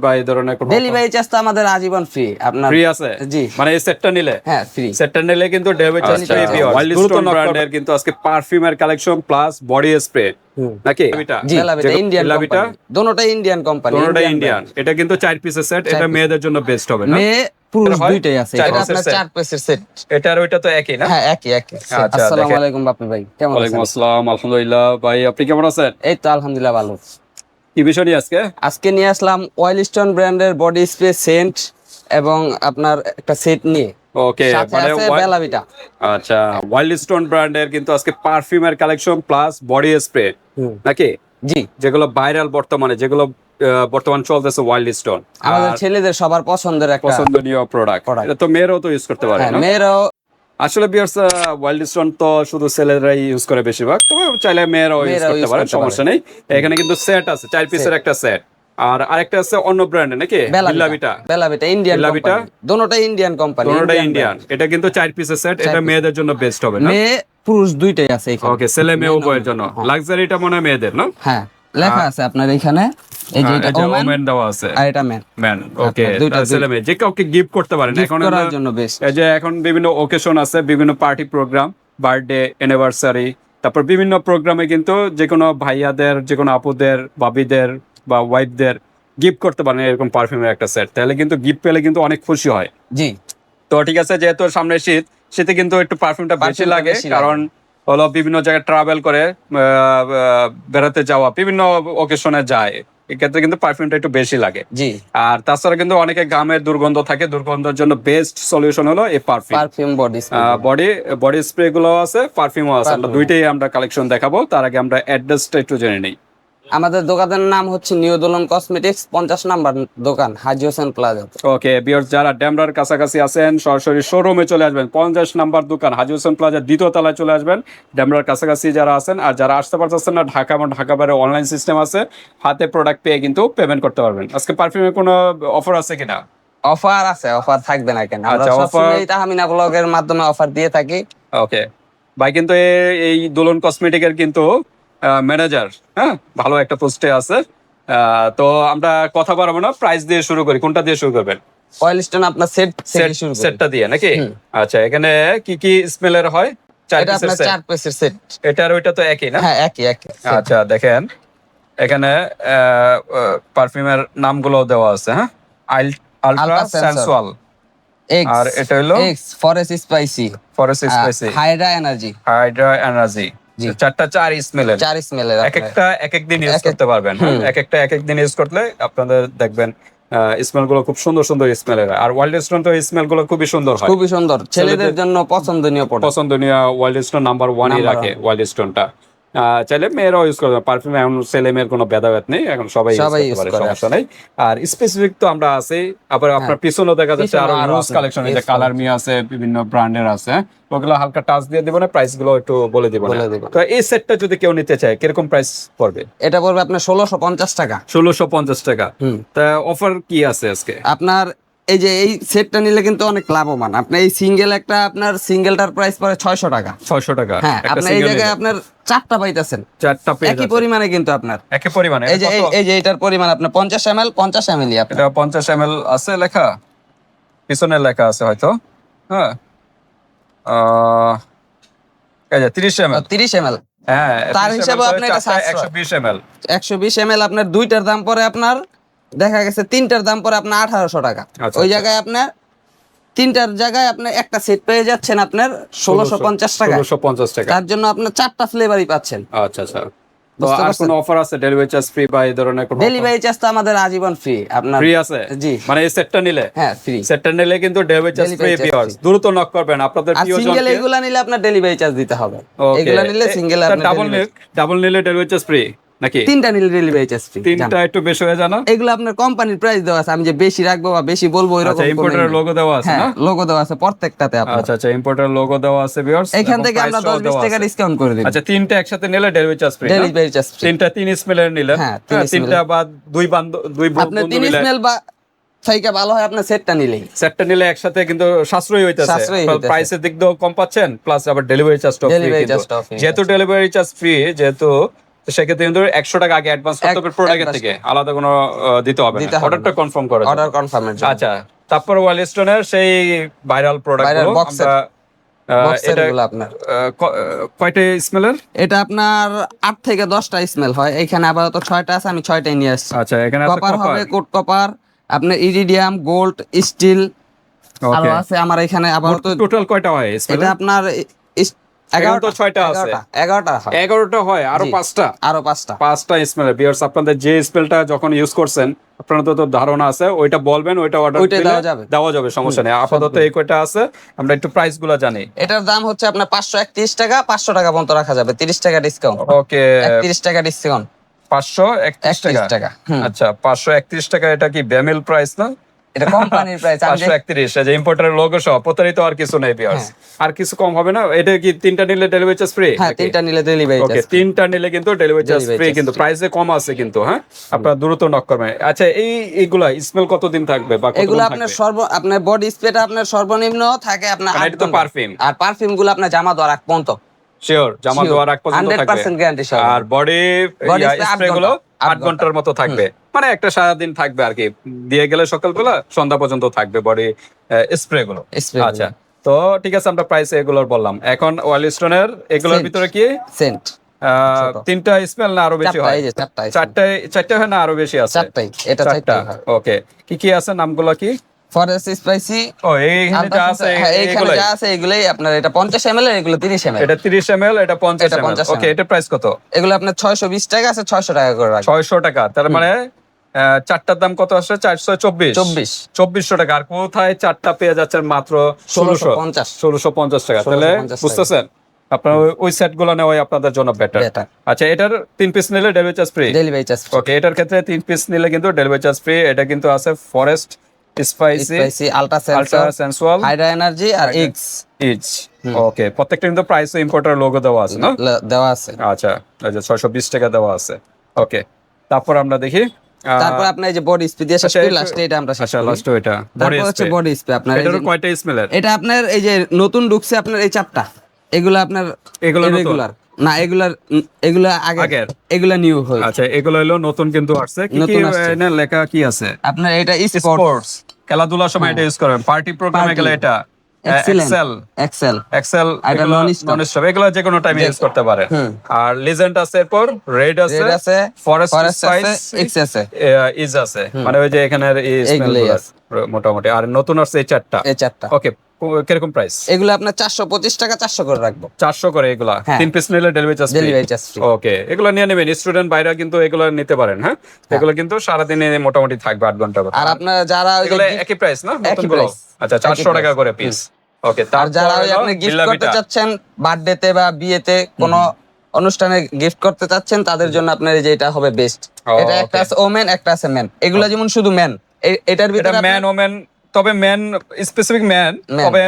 বা এই ধরনের কোনো ডেলিভারি চার্জ তো আমাদের আজীবন ফ্রি। আপনার ফ্রি আছে? জি, মানে এই সেটটা নিলে, হ্যাঁ ফ্রি। সেটটা নিলে কিন্তু delivery charge free. Wild stone ব্র্যান্ডের কিন্তু আজকে পারফিউমের কালেকশন প্লাস বডি স্প্রে নাকি জি, বেলাভিটা ইন্ডিয়ান বেলাভিটা কোম্পানি, দুটোটাই ইন্ডিয়ান কোম্পানি, দুটোটাই ইন্ডিয়ান। এটা কিন্তু 4 পিসের সেট, এটা মেয়েদের জন্য বেস্ট হবে না? মেয়ে পুরুষ হয়? দুইটাই আছে। চার এটা piece-এর আপনার set। 4 পিসের সেট। এটা আর ওইটা তো একই না? হ্যাঁ একই একই। আচ্ছা, আসসালামু দেখেন। আলাইকুম বাপি ভাই, কেমন ওয়ালাইকুম আছেন? আসসালাম, আলহামদুলিল্লাহ। ভাই আপনি কেমন আছেন? এই তো আলহামদুলিল্লাহ ভালো। কি বিষয় নিয়ে আজকে? আজকে নিয়ে আসলাম ওয়াইল্ড স্টোন ব্র্যান্ডের বডি স্প্রে সেন্ট এবং আপনার একটা সেট নিয়ে ওকে, সাথে মানে আছে বেলাভিটা। আচ্ছা, ওয়াইল্ড স্টোন ব্র্যান্ডের কিন্তু আজকে পারফিউমের কালেকশন প্লাস বডি স্প্রে নাকি, জি, যেগুলো ভাইরাল বর্তমানে, যেগুলো বর্তমান চলতেছে ওয়াইল্ড স্টোন। আমাদের ছেলেদের সবার পছন্দের একটা পছন্দনীয় প্রোডাক্ট। এটা তো মেয়েরাও তো ইউজ করতে পারে হ্যাঁ না? মেয়েরাও। আসলে বিয়ার্স, ওয়াইল্ড স্টোন তো শুধু ছেলেরাই ইউজ করে বেশিরভাগ, তবে চাইলে মেয়েরাও ইউজ করতে পারে, সমস্যা নেই। এখানে কিন্তু সেট আছে, 4 পিসের একটা সেট। আর আরেকটা আছে অন্য ব্র্যান্ডের নাকি, Bella Vita. Bella Vita Indian Bella Vita company, দুটোটাই ইন্ডিয়ান কোম্পানি, দুটোটাই ইন্ডিয়ান। এটা কিন্তু 4 পিসের সেট, এটা মেয়েদের জন্য বেস্ট হবে না? মেয়ে পুরুষ দুইটাই আছে এখানে। ওকে, ছেলে মেয়ে উভয়ের জন্য। লাক্সারিটা মনে হয় মেয়েদের না? হ্যাঁ লেখা আছে আপনার এখানে, এই যে এটা ওমেন ওমেন দেওয়া আছে, আর এটা মেন। ম্যান। ওকে, দুইটা ছেলে মেয়ে যে কাউকে গিফট করতে পারেন এখন করার জন্য বেস্ট। এই যে এখন বিভিন্ন ওকেশন আছে, বিভিন্ন পার্টি প্রোগ্রাম, বার্থডে, অ্যানিভার্সারি, তারপর বিভিন্ন প্রোগ্রামে কিন্তু যে কোনো ভাইয়াদের, যে কোনো আপুদের, ভাবিদের বা ওয়াইফদের গিফট করতে পারেন এরকম পারফিউমের একটা সেট। তাহলে কিন্তু গিফট পেলে কিন্তু অনেক খুশি হয়। জি, তো ঠিক আছে, যেহেতু সামনে শীত, শীতে কিন্তু একটু পারফিউমটা বেশি লাগে, বেশি লাগে। কারণ হলো বিভিন্ন জায়গায় ট্রাভেল করে, বেড়াতে যাওয়া, বিভিন্ন ওকেশনে যায়, এক্ষেত্রে কিন্তু পারফিউমটা একটু বেশি লাগে। জি। আর তাছাড়া কিন্তু অনেকে গামের দুর্গন্ধ থাকে, দুর্গন্ধের জন্য বেস্ট সলিউশন হলো এই perfume body spray. Body spray গুলো আছে, পারফিউমও আছে। আমরা দুইটাই আমরা কালেকশন দেখাবো, তার আগে আমরা অ্যাড্রেসটা একটু জেনে নিই। আমাদের দোকানের নাম হচ্ছে নিউ দোলন কসমেটিক্স, 50 নাম্বার দোকান, হাজী হোসেন প্লাজা। ওকে ভিউয়ার্স, যারা ডেমরার কাছাকাছি আছেন সরাসরি শোরুমে চলে আসবেন, 50 নাম্বার দোকান, হাজী হোসেন প্লাজা, দ্বিতীয় তলায় চলে আসবেন ডেমরার কাছাকাছি যারা আছেন। আর যারা আসতে পারতেছেন না, ঢাকা এবং ঢাকা বাইরে অনলাইন সিস্টেম আছে, হাতে প্রোডাক্ট পেয়ে কিন্তু পেমেন্ট করতে পারবেন। আজকে পারফিউমের কোনো অফার আছে কিনা? অফার আছে, অফার থাকবে না কেন? আমরা আচ্ছা, সবসময় তাহমিনা ব্লগের মাধ্যমে অফার দিয়ে থাকি। ওকে ভাই, কিন্তু এই দোলন কসমেটিকের কিন্তু ম্যানেজার, হ্যাঁ, ভালো একটা পোস্টে আছে। তো আমরা কথা বাড়াবো না, প্রাইস দিয়ে শুরু করি। কোনটা দিয়ে শুরু করবেন? ওয়াইল্ড স্টোন আপনার সেট থেকে শুরু করি। সেটটা দিয়ে নাকি? আচ্ছা, এখানে কি কি স্মেলের হয়? 4 এটা পিসের আপনার সেট। 4 পিসের সেট। এটা আর ওইটা তো একই না? হ্যাঁ একই একই। আচ্ছা দেখেন, এখানে পারফিউমের নামগুলো দেওয়া আছে। হ্যাঁ, আলট্রা সেন্সুয়াল, এক্স, আর এটা হলো x forest spicy, forest spicy, Hydra energy. Hydra energy. চারটা 4 স্মেলের, 4 স্মেলের। এক একটা এক এক দিন ইউজ করতে পারবেন। এক একটা এক এক দিন ইউজ করলে আপনাদের দেখবেন স্মেল গুলো খুব সুন্দর সুন্দর স্মেলের। আর ওয়াইল্ড স্টোন তো স্মেল গুলো খুবই সুন্দর হয়, খুবই সুন্দর, ছেলেদের জন্য পছন্দনীয় প্রোডাক্ট। পছন্দনীয়। ওয়াইল্ড স্টোন নাম্বার 1-ই রাখে ওয়াইল্ড স্টোনটা। চাইলে মেয়েরাও ইউজ করতে পারে পারফিউম, এখন ছেলে মেয়ের কোনো ভেদাভেদ নেই, এখন সবাই ইউজ করতে পারে, সমস্যা নেই। আর স্পেসিফিক তো আমরা আছি। আবার আপনার পিছনেও দেখা যাচ্ছে আরো ইউজ কালেকশন, এই যে কালার মি আছে, বিভিন্ন ব্র্যান্ডের আছে, ওগুলো হালকা টাচ দিয়ে দিব না, প্রাইস গুলো একটু বলে দিব না। তো এই সেটটা যদি কেউ নিতে চায় কিরকম প্রাইস পড়বে? এটা পড়বে আপনার 1650 টাকা। 1650 টাকা। তা অফার কি আছে আজকে? আপনার এই যে এই সেটটা নিলে কিন্তু অনেক লাভবান। আপনি এই সিঙ্গেল একটা, আপনার সিঙ্গেলটার প্রাইস পড়ে 600 টাকা। 600 টাকা। হ্যাঁ, আপনি এই জায়গায় আপনার 4টা পাইতেছেন, 4টা পেয়ে একই পরিমাণে কিন্তু আপনার একই পরিমাণে। এই যে এটার পরিমাণ আপনার 50 ml 50 ml ই আপনার। এটা 50 ml আছে লেখা, পিছনে লেখা আছে হয়তো। হ্যাঁ, এই যে 30 ml। 30 ml। হ্যাঁ, তার হিসাবে আপনি এটা 120 ml। 120 ml আপনার দুইটার দাম পড়ে আপনার, দেখা গেছে তিনটার দাম পড়ে আপনার 1800 টাকা। ওই জায়গায় আপনার তিনটার জায়গায় আপনি একটা সেট পেয়ে যাচ্ছেন আপনার 1650 টাকা। 1650 টাকা। তার জন্য আপনার 4টা ফ্লেভারই পাচ্ছেন। আচ্ছা আচ্ছা। তো আর কোনো অফার আছে? ডেলিভারি চার্জ ফ্রি বা এই ধরনের কোনো? ডেলিভারি চার্জ তো আমাদের আজীবন ফ্রি। আপনার ফ্রি আছে? জি, মানে এই সেটটা নিলে? হ্যাঁ ফ্রি। সেটটা নিলে কিন্তু ডেলিভারি চার্জ ফ্রি। ভিউয়ার্স দ্রুত নক করবেন আপনাদের আর প্রিয়জনকে। সিঙ্গেল এগুলা নিলে আপনার ডেলিভারি চার্জ দিতে হবে। এগুলা নিলে সিঙ্গেল আপনার ডাবল নিলে ডেলিভারি চার্জ ফ্রি নাকি? তিনটা নিলে ডেলিভারি চার্জ ফ্রি। তিনটা একটু বেশি হয়ে জানা? এগুলো আপনার কোম্পানির প্রাইস দেওয়া আছে, আমি যে বেশি রাখবো বা বেশি বলবো এরকম। আচ্ছা, ইম্পোর্টার লোগো দেওয়া আছে না? হ্যাঁ, লোগো দেওয়া আছে প্রত্যেকটাতে আপনার। আচ্ছা আচ্ছা, ইম্পোর্টার লোগো দেওয়া আছে ভিউয়ার্স। এখান থেকে আমরা 10-20 টাকা ডিসকাউন্ট করে দিই। আচ্ছা, তিনটা একসাথে নিলে delivery charge free. Delivery charge free. তিনটা 3 স্মেলের নিলে, হ্যাঁ, তিনটা বা দুই আপনি বন্ধু 3 মিলে স্মেল বা থেকে ভালো হয় আপনার সেটটা নিলেই। সেটটা নিলে একসাথে কিন্তু সাশ্রয়ী হইতাছে, প্রাইসের দিক দিয়েও কম পাচ্ছেন, প্লাস আবার ডেলিভারি চার্জটাও ফ্রি। যেহেতু ডেলিভারি চার্জ ফ্রি, যেহেতু তো সেক্ষেত্রে কিন্তু 100 টাকা আগে অ্যাডভান্স করতে হবে প্রোডাক্টের থেকে, আলাদা কোনো দিতে হবে না, অর্ডারটা কনফার্ম করা যাবে। অর্ডার কনফার্মের জন্য। আচ্ছা, তারপর ওয়াইল্ডস্টোনের সেই ভাইরাল প্রোডাক্ট গুলো বক্সের এটা গুলো আপনার কয়টা স্মেলের? এটা আপনার 8 থেকে 10টা স্মেল হয়, এখানে আপাতত 6টা আছে, আমি 6টাই নিয়ে আসছি। আচ্ছা, এখানে আছে কপার হবে, কোট কপার, আপনার ইরিডিয়াম, গোল্ড, স্টিল আরো আছে আমার এখানে। আপাতত টোটাল কয়টা হয় স্মেল? এটা আপনার 11টা 6টা আছে, 11টা হয়, 11টা হয়, আরো 5টা, আরো 5টা স্মেল। ভিউয়ার্স, আপনাদের যে স্মেলটা যখন ইউজ করছেন আপনাদের তো ধারণা আছে, ওইটা বলবেন, ওইটা অর্ডার দিলে দেওয়া যাবে, সমস্যা নেই। আপাতত এই কয়টা আছে, আমরা একটু প্রাইস গুলো জানি। এটার দাম হচ্ছে আপনার 531 টাকা, 500 টাকা পর্যন্ত রাখা যাবে, 30 টাকা ডিসকাউন্ট। ওকে, 31 টাকা ডিসকাউন্ট, 531 টাকা। আচ্ছা, 531 টাকা, এটা কি ব্যামেল প্রাইস না? এটা কোম্পানির প্রাইস। 531, যে ইম্পোর্টারের লোগো সহ, প্রতারিত আর কিছু নেই ভিউয়ার্স। আর কিছু কম হবে না? এটা কি 3টা নিলে ডেলিভারি চার্জ ফ্রি? হ্যাঁ, 3টা নিলে ডেলিভারি চার্জ। ওকে, 3টা নিলে কিন্তু ডেলিভারি চার্জ ফ্রি, কিন্তু প্রাইসে কম আছে কিন্তু। হ্যাঁ, আপনারা দ্রুত নক করবেন। আচ্ছা, এইগুলা স্মেল কতদিন থাকবে বা কতদিন এগুলো থাকবে? আপনার বডি স্প্রেটা আপনার সর্বনিম্ন থাকে আপনার 8 এটা তো পারফিউম, আর পারফিউম গুলো আপনার জামা দেওয়ার আগ পর্যন্ত শিওর জামা দেওয়ার আগ পর্যন্ত থাকবে, 100% গ্যারান্টি সহ। আর বডি স্প্রে গুলো 8 ঘন্টার মতো থাকবে, মানে একটা সারা দিন থাকবে আর কি, দিয়ে গেলে সকালবেলা সন্ধ্যা পর্যন্ত থাকবে বডি স্প্রে গুলো। আচ্ছা, তো ঠিক আছে, আমরা প্রাইস এগুলোর বললাম। এখন ওয়াইল্ডস্টোনের এগুলোর ভিতরে কি সেন্ট 3টা স্মেল না আরো বেশি হয়? 4টা হয় না আরো বেশি আছে? 4টাই, এটা 4টা। ওকে, কি কি আছে, নামগুলো কি? ফরেস্ট স্পাইসি, ও এইখানে যা আছে এইখানে যা আছে এগুলাই আপনার, এটা 50 ml এর, এগুলো 30 ml। এটা 30 ml, এটা 50 ml। ওকে, এটা প্রাইস কত? এগুলো আপনার 620 টাকা আছে, 600 টাকা করে রাখবেন। 600 টাকা, তার মানে চারটার দাম কত আসছে? 2400 টাকা। আর কোথায় চারটা পেয়ে যাচ্ছেন মাত্র 1650 টাকা? তাহলে বুঝতেছেন, আপনার ওই সেট গুলো নেওয়াই আপনাদের জন্য বেটার। আচ্ছা, এটার 3 পিস নিলে ডেলিভারি চার্জ ফ্রি? ওকে, এটার ক্ষেত্রে 3 পিস নিলে কিন্তু ডেলিভারি চার্জ ফ্রি। এটা কিন্তু আছে forest spicy, ultra sensual, hydra energy আর এক্স। ওকে, প্রত্যেকটা কিন্তু প্রাইস ইম্পোর্টার লোগো দেওয়া আছে না? দেওয়া আছে। আচ্ছা, এই যে 620 টাকা দেওয়া আছে। ওকে, তারপর আমরা দেখি, তারপর আপনার এই যে বডি স্প্রে দিয়ে শেষ করি, লাস্টে এটা আমরা শেষ করি। লাস্ট এটা তারপর হচ্ছে বডি স্প্রে। আপনার এটার কয়টা স্মেলের? এটা আপনার এই যে নতুন ঢুকছে আপনার এই 4টা, এগুলো আপনার রেগুলার না, এগুলা আগের, এগুলা নিউ হয়। আচ্ছা, এগুলো হলো নতুন কিন্তু আসছে। কি কি না লেখা কি আছে? আপনার এটা স্পোর্টস, খেলাধুলার সময় এটা ইউজ করেন, পার্টি প্রোগ্রামে গেলে এটা এক্সেল এগুলো নন স্টপ, এগুলো যে কোনো টাইমে ইউজ করতে পারেন। আর লিজেন্ড আছে, এরপর রেড আছে, ফরেস্ট স্পাইস, এক্স আছে, ইজ আছে, মানে ওই যে এখানে মোটামুটি। আর নতুন আসছে এই 4টা। ওকে, কিরকম প্রাইস? এগুলো আপনার 425 টাকা, 400 করে রাখবো। 400 করে এগুলা 3 পিস নিলে ডেলিভারি চার্জ ফ্রি। ওকে, এগুলো নিয়ে নেবেন, স্টুডেন্ট বাইরে কিন্তু এগুলো নিতে পারেন। হ্যাঁ, এগুলো কিন্তু সারা দিনে মোটামুটি থাকবে 8 ঘন্টা করে। আর আপনারা যারা এগুলো একই প্রাইস না? নতুনগুলো আচ্ছা 400 টাকা করে পিস। ওকে, তার যারা আপনি গিফট করতে চাচ্ছেন বার্থডেতে বা বিয়েতে কোনো অনুষ্ঠানে গিফট করতে চাচ্ছেন, তাদের জন্য আপনার এই যে এটা হবে বেস্ট। এটা একটা আছে ওমেন, একটা আছে মেন। এগুলো যেমন শুধু মেন, এটার ভিতরে মেন ওমেন, তবে মেন স্পেসিফিক মেন, তবে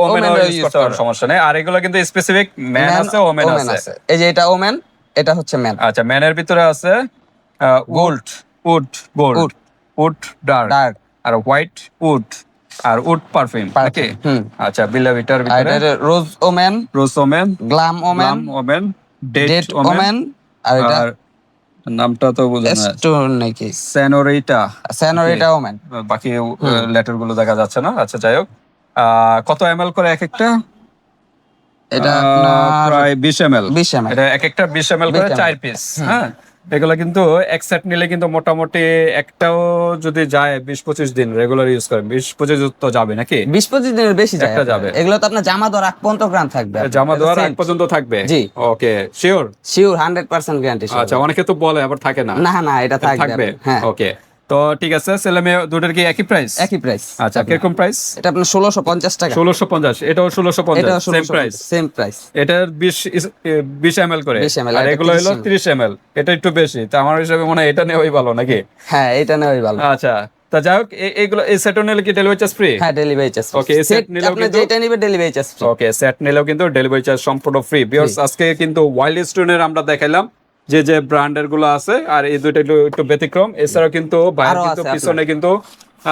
ওমেন ইউজ করতে পারেন, সমস্যা নেই। আর এগুলো কিন্তু স্পেসিফিক মেন আছে, ওমেন আছে। এই যে এটা ওমেন, এটা হচ্ছে মেন। আচ্ছা, মেনের ভিতরে আছে গোল্ড, উড ডার্ক, আর হোয়াইট উড, আর উড পারফিউম। ওকে, আচ্ছা, বিলাভিটার ভিতরে rose women, glam women, date women, আর এটা নামটা তো বোঝা না, স্টোন নাকি সেনোরিটা ওমেন, বাকি লেটার গুলো দেখা যাচ্ছে না। আচ্ছা, যাই হোক, কত এমএল করে এক একটা? এটা প্রায় 20 ml। এটা এক একটা 20 ml করে 4 পিস। হ্যাঁ, এগুলা কিন্তু এক সেট নিলে কিন্তু মোটামুটি একটাও যদি যায় 20-25 দিন রেগুলার ইউজ করেন, 20-25 তো যাবে নাকি? 20-25 দিনের বেশি যাবে। এগুলো তো আপনার জামা দেওয়ার আগ পর্যন্ত গ্রাম থাকবে, জামা দেওয়ার আগ পর্যন্ত থাকবে। জি, ওকে, শিওর 100% গ্যারান্টি। আচ্ছা, অনেকে তো বলে আবার থাকে না। না, এটা থাকবে। হ্যাঁ, ওকে, তো ঠিক আছে, ছেলে মেয়ে দুটোর কি একই প্রাইস? একই প্রাইস। আচ্ছা, কিরকম প্রাইস? এটা আপনার 1650 টাকা। 1650, এটাও 1650, সেম প্রাইস। এটার 20 ml করে, আর এগুলো হলো 30 ml। এটা একটু বেশি, তো আমার হিসাবে মনে হয় এটা নেওয়াই ভালো নাকি? হ্যাঁ, এটা নেওয়াই ভালো। আচ্ছা, তা যাই হোক, এইগুলো এই সেট নিলে কি ডেলিভারি চার্জ ফ্রি? হ্যাঁ, ডেলিভারি চার্জ। ওকে, সেট নিলেও আপনি যেটা নেবেন ডেলিভারি চার্জ ফ্রি। ওকে, সেট নিলেও কিন্তু ডেলিভারি চার্জ সম্পূর্ণ ফ্রি। ভিউয়ার্স, আজকে কিন্তু ওয়াইল্ডস্টোনের আমরা দেখাইলাম যে যে ব্র্যান্ডের গুলো আছে, আর এই দুইটা একটু ব্যতিক্রম। এছাড়াও কিন্তু বাইরে আরো কিন্তু আছে পিছনে কিন্তু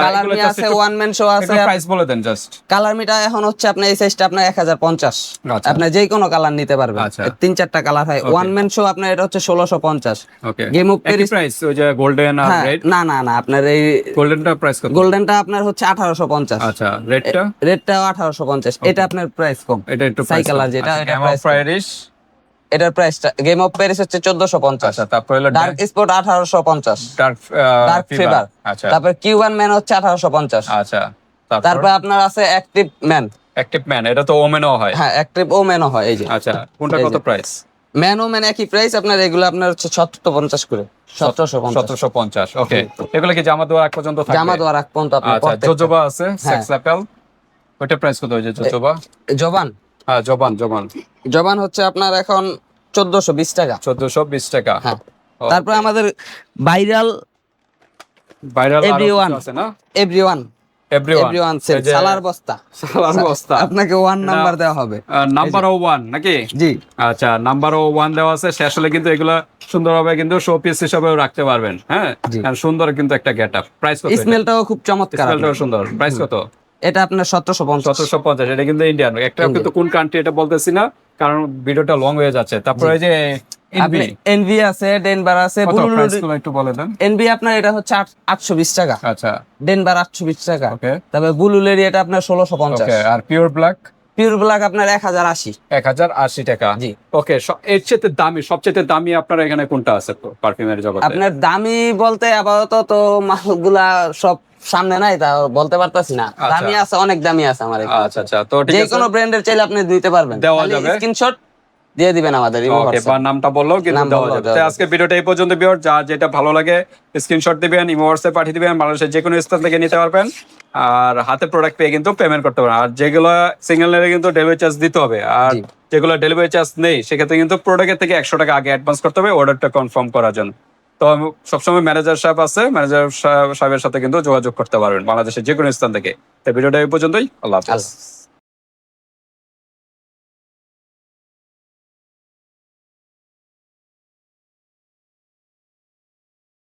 কালার মি আছে, ওয়ান ম্যান শো আছে। প্রাইস বলে দেন জাস্ট। কালার মিটা এখন হচ্ছে আপনার এই সাইজটা আপনার 1050, আচ্ছা। আপনি যে কোনো কালার নিতে পারবেন। আচ্ছা। 3-4টা কালার হয়। ওয়ান ম্যান শো আপনার এটা হচ্ছে 1650। ওকে, গেম অফ একই প্রাইস ওই যে গোল্ডেন আর রেড? না না না, আপনার এই গোল্ডেনটা প্রাইস কত? গোল্ডেনটা আপনার হচ্ছে 1850। আচ্ছা, রেডটা? রেডটাও 1850। এটা আপনার প্রাইস কম। এটা একটু সাইকেলার যেটা, এটা প্রাইস প্রাইস। এটার প্রাইসটা গেম অফ প্যারিস হচ্ছে 1450। আচ্ছা, তারপর হলো ডার্ক স্পট 1850। Dark fever. আচ্ছা, তারপর কিউবান ম্যান হচ্ছে 1850। আচ্ছা, তারপর আপনার আছে অ্যাক্টিভ ম্যান। অ্যাক্টিভ ম্যান, এটা তো ওমেনও হয়? হ্যাঁ, অ্যাক্টিভ ও ম্যানও হয়। এই যে আচ্ছা, কোনটা কত প্রাইস? ম্যান ও ম্যান একই প্রাইস আপনার, এগুলো আপনার হচ্ছে 1750 করে। 1750। ওকে, এগুলো কি জামা দেওয়ার আগ পর্যন্ত থাকবে? জামা দেওয়ার আগ পর্যন্ত আপনি আচ্ছা, প্রত্যেকটা। জোজোবা আছে, হ্যাঁ। সেক্স অ্যাপেল, ওইটা প্রাইস কত? ওই যে জোজোবা, জবান। হ্যাঁ জবান জবান হচ্ছে আপনার এখন 1420 টাকা। 1420 টাকা। হ্যাঁ। তারপর আমাদের ভাইরাল ভাইরাল এভরিওয়ান আছে না? এভরিওয়ান সেল সালার বস্তা। সালার বস্তা আপনাকে 1 নাম্বার দেওয়া হবে। নাম্বার 1 নাকি? জি। আচ্ছা, নাম্বার 1 দেওয়া আছে। শেষ হলে কিন্তু এগুলা সুন্দরভাবে কিন্তু শো পিস হিসেবেও রাখতে পারবেন। হ্যাঁ, কারণ সুন্দর কিন্তু একটা গেটআপ। প্রাইস কত? স্মেলটাও খুব চমৎকার, স্মেলটাও সুন্দর। প্রাইস কত? এটা আপনার 1750। 1750। এটা কিন্তু ইন্ডিয়ান, একটা কিন্তু কোন কান্ট্রি এটা বলতেছি না কারণ ভিডিওটা লং হয়ে যাচ্ছে। তারপরে এই যে আপনি এনভি আছে, ডেনভার আছে, প্রাইস গুলো একটু বলে দেন। এনভি আপনার এটা হচ্ছে 820 টাকা। আচ্ছা, ডেনভার 820 টাকা। ওকে। তবে বুলুলের এটা আপনার 1650। ওকে, আর পিওর ব্ল্যাক? পিওর ব্ল্যাক আপনার 1080। 1080 টাকা। জি। ওকে, এর চেয়ে দামি, সবচেয়ে দামি আপনার এখানে কোনটা আছে পারফিউমের জগতে? আপনার দামি বলতে আপাতত তো মালগুলা সব সামনে নাই, তা বলতে পারতাছি না। দামি আছে, অনেক দামি আছে আমার এখানে। আচ্ছা, তো ঠিক যে আছে, কোনো ব্র্যান্ডের চাইলে আপনি দিতে পারবেন, দেওয়া যাবে। স্ক্রিনশট দিয়ে দিবেন আমাদের ওকে, বা নামটা বললেও কিন্তু দেওয়া যাবে। তো আজকে ভিডিওটা এই পর্যন্ত। ভিউয়ার, যার যেটা ভালো লাগে স্ক্রিনশট দিবেন, ইমো হোয়াটসঅ্যাপে পাঠিয়ে দিবেন। বাংলাদেশের যে কোনো স্থান থেকে নিতে পারবেন, আর হাতে প্রোডাক্ট পেয়ে কিন্তু পেমেন্ট করতে পারবেন। আর যেগুলো সিঙ্গেল নিলে কিন্তু ডেলিভারি চার্জ দিতে হবে, আর যেগুলো ডেলিভারি চার্জ নেই সেক্ষেত্রে কিন্তু প্রোডাক্টের থেকে 100 টাকা আগে অ্যাডভান্স করতে হবে অর্ডারটা কনফার্ম করার জন্য। তো সবসময় ম্যানেজার সাহেব আছে, ম্যানেজার সাহেবের সাথে কিন্তু যোগাযোগ করতে পারবেন বাংলাদেশের যে কোনো স্থান থেকে। তো ভিডিওটা এই পর্যন্তই। আল্লাহ হাফেজ।